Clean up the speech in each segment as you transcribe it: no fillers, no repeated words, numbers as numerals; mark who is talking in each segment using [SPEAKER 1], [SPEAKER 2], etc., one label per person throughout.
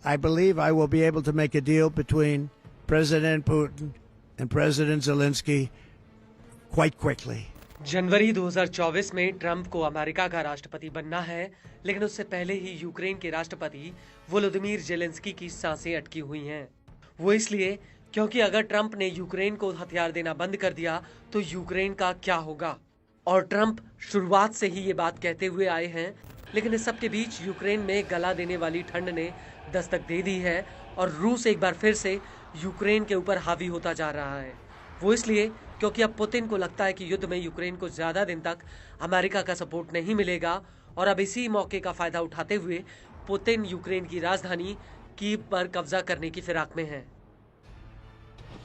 [SPEAKER 1] I believe I will be able to make a deal between President Putin and President Zelensky quite quickly.
[SPEAKER 2] जनवरी 2024 में Trump को America का राष्ट्रपति बनना है, लेकिन उससे पहले ही यूक्रेन के राष्ट्रपति वोलोदिमीर जेलेंस्की की सांसें अटकी हुई हैं। वो इसलिए क्योंकि अगर ट्रंप ने यूक्रेन को हथियार देना बंद कर दिया तो यूक्रेन का क्या होगा। और ट्रंप शुरुआत से ही ये बात कहते हुए आए हैं, लेकिन इस सब के बीच यूक्रेन में गला देने वाली ठंड ने दस्तक दे दी है और रूस एक बार फिर से यूक्रेन के ऊपर हावी होता जा रहा है। वो इसलिए क्योंकि अब पुतिन को लगता है कि युद्ध में यूक्रेन को ज्यादा दिन तक अमेरिका का सपोर्ट नहीं मिलेगा और अब इसी मौके का फायदा उठाते हुए पुतिन यूक्रेन की राजधानी कीव पर कब्जा करने की फिराक में है।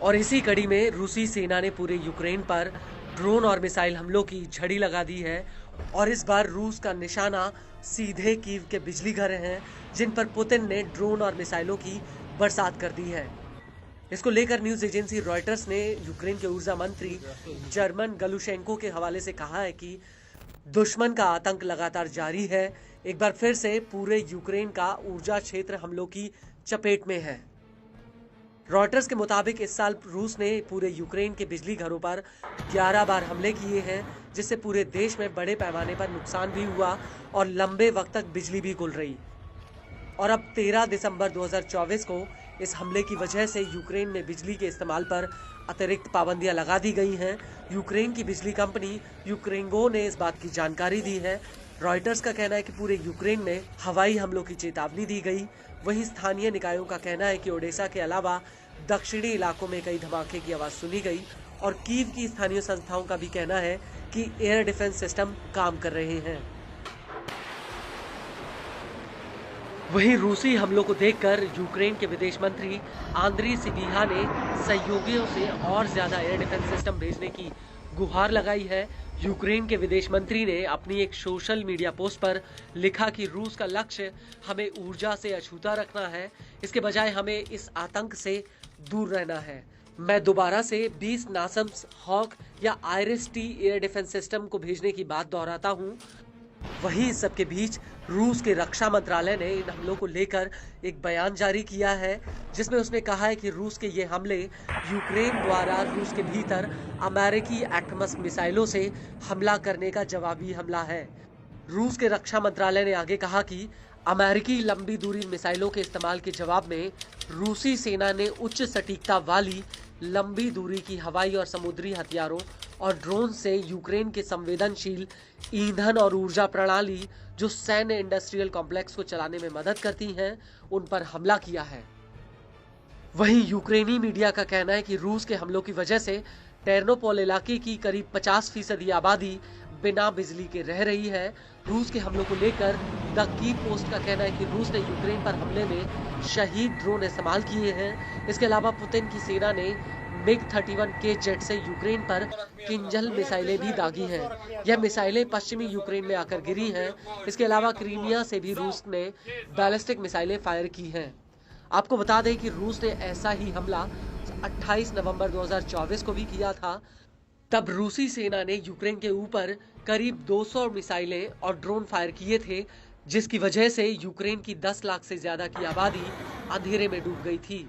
[SPEAKER 2] और इसी कड़ी में रूसी सेना ने पूरे यूक्रेन पर ड्रोन और मिसाइल हमलों की झड़ी लगा दी है और इस बार रूस का निशाना सीधे कीव के बिजली घर हैं, जिन पर पुतिन ने ड्रोन और मिसाइलों की बरसात कर दी है। इसको लेकर न्यूज एजेंसी रॉयटर्स ने यूक्रेन के ऊर्जा मंत्री जर्मन गलुशेंको के हवाले से कहा है कि दुश्मन का आतंक लगातार जारी है। एक बार फिर से पूरे यूक्रेन का ऊर्जा क्षेत्र हमलों की चपेट में है। रॉयटर्स के मुताबिक इस साल रूस ने पूरे यूक्रेन के बिजली घरों पर 11 बार हमले किए हैं, जिससे पूरे देश में बड़े पैमाने पर नुकसान भी हुआ और लंबे वक्त तक बिजली भी गुल रही। और अब 13 दिसंबर 2024 को इस हमले की वजह से यूक्रेन में बिजली के इस्तेमाल पर अतिरिक्त पाबंदियां लगा दी गई हैं। यूक्रेन की बिजली कंपनी यूक्रेनगो ने इस बात की जानकारी दी है। रॉयटर्स का कहना है कि पूरे यूक्रेन में हवाई हमलों की चेतावनी दी गई। वहीं स्थानीय निकायों का कहना है कि ओडेसा के अलावा दक्षिणी इलाकों में कई धमाके की आवाज सुनी गई और कीव की स्थानीय संस्थाओं का भी कहना है कि एयर डिफेंस सिस्टम काम कर रहे हैं। वहीं रूसी हमलों को देखकर यूक्रेन के विदेश मंत्री आंद्री सिबिहा ने सहयोगियों से और ज्यादा एयर डिफेंस सिस्टम भेजने की गुहार लगाई है। यूक्रेन के विदेश मंत्री ने अपनी एक सोशल मीडिया पोस्ट पर लिखा कि रूस का लक्ष्य हमें ऊर्जा से अछूता रखना है, इसके बजाय हमें इस आतंक से दूर रहना है। मैं दोबारा से 20 नासम्स हॉक या आइरिस-टी एयर डिफेंस सिस्टम को भेजने की बात दोहराता हूँ। वहीं इस सबके बीच रूस के रक्षा मंत्रालय ने इन हमलों को लेकर एक बयान जारी किया है, जिसमें उसने कहा है कि रूस के ये हमले यूक्रेन द्वारा रूस के भीतर अमेरिकी एटमस मिसाइलों से हमला करने का जवाबी हमला है। रूस के रक्षा मंत्रालय ने आगे कहा कि अमेरिकी लंबी दूरी मिसाइलों के इस्तेमाल के जवाब में रूसी सेना ने उच्च सटीकता वाली लंबी दूरी की हवाई और समुद्री हथियारों और ड्रोन से यूक्रेन के संवेदनशील ईंधन और ऊर्जा प्रणाली जो सैन्य इंडस्ट्रियल कॉम्प्लेक्स को चलाने में मदद करती हैं, उन पर हमला किया है। वहीं यूक्रेनी मीडिया का कहना है कि रूस के हमलों की वजह से टेर्नोपोल इलाके की करीब 50% आबादी बिना बिजली के रह रही है। रूस के हमलों को लेकर द की पोस्ट का कहना है कि रूस ने यूक्रेन पर हमले में शहीद ड्रोन इस्तेमाल किए हैं। इसके अलावा पुतिन की सेना ने MiG-31K जेट से यूक्रेन पर किंजल मिसाइलें भी दागी हैं। यह मिसाइलें पश्चिमी यूक्रेन में आकर गिरी हैं। इसके अलावा क्रीमिया से भी रूस ने बैलिस्टिक मिसाइलें फायर की हैं। आपको बता दें कि रूस ने ऐसा ही हमला 28 नवंबर 2024 को भी किया था। तब रूसी सेना ने यूक्रेन के ऊपर करीब 200 मिसाइलें और ड्रोन फायर किए थे, जिसकी वजह से यूक्रेन की 10 लाख से ज्यादा की आबादी अंधेरे में डूब गई थी।